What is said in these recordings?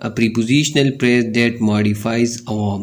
A prepositional phrase that modifies a verb.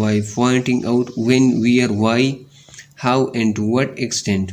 by pointing out when, where, why, how and to what extent.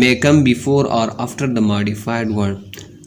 may come before or after the modified word.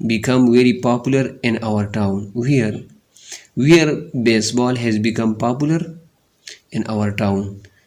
become very popular in our town. Where baseball has become popular in our town.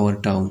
our town.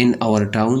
in our town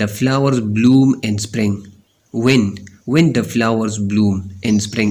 The flowers bloom in spring. When the flowers bloom in spring.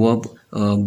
verb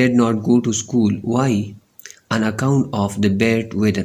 did not go to school. Why? On account of the bad weather.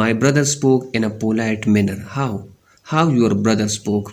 My brother spoke in a polite manner. How your brother spoke.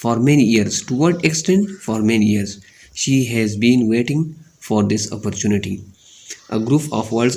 For many years. To what extent? For many years. She has been waiting for this opportunity. A group of words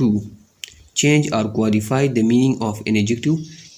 to change or qualify the meaning of an adjective.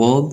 verb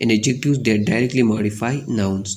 and adjectives that directly modify nouns.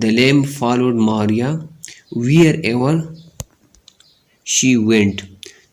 The lamb followed Maria wherever she went.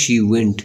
she went.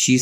she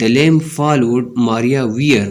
the lamb followed Maria where.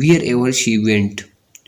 wherever she went.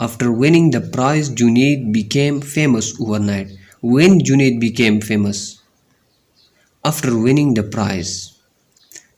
After winning the prize, Junaid became famous overnight. When Junaid became famous? After winning the prize.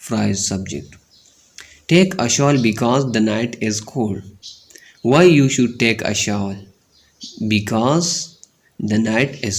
prize subject. Take a shawl because the night is cold. Why you should take a shawl? Because the night is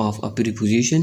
of a preposition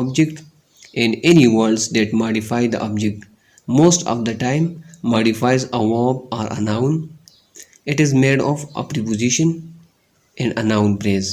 object in any words that modify the object. Most of the time modifies a verb or a noun. It is made of a preposition and a noun phrase.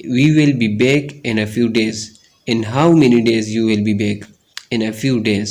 We will be back in a few days. In how many days you will be back? In a few days.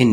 in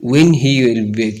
when he will be back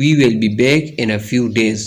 we will be back in a few days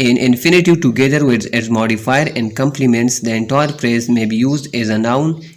An infinitive together with its modifier and complements the entire phrase may be used as a noun,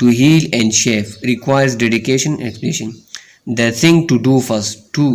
to heal and shave, requires dedication and explanation. The thing to do first, to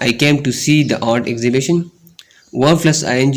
I came to see the art exhibition. Verb plus ing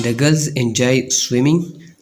The girls enjoy swimming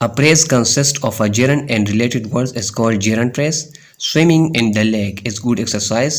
A phrase consists of a gerund and related words is called gerund phrase. Swimming in the lake is good exercise.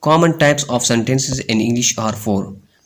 Common types of sentences in English are 4.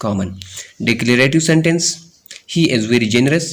common. Declarative sentence, he is very generous.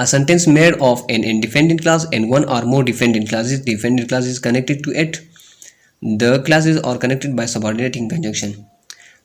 A sentence made of an independent clause and one or more dependent clauses. Dependent clauses connected to it. The clauses are connected by subordinating conjunction.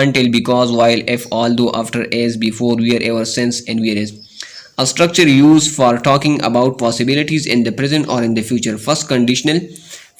until, because, while, if, although, after, as, before, wherever, since and whereas. A structure used for talking about possibilities in the present or in the future.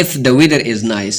if the weather is nice،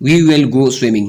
we will go swimming.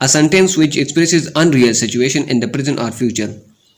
A sentence which expresses unreal situation in the present or future،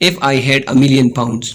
If I had a million pounds،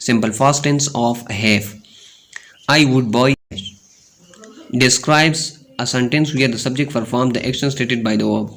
simple past tense of have. I would buy describes a sentence where the subject performs the action stated by the verb.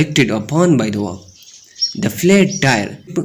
acted upon by the verb. the flat tire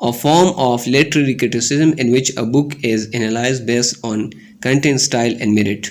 A form of literary criticism in which a book is analyzed based on content, style and merit.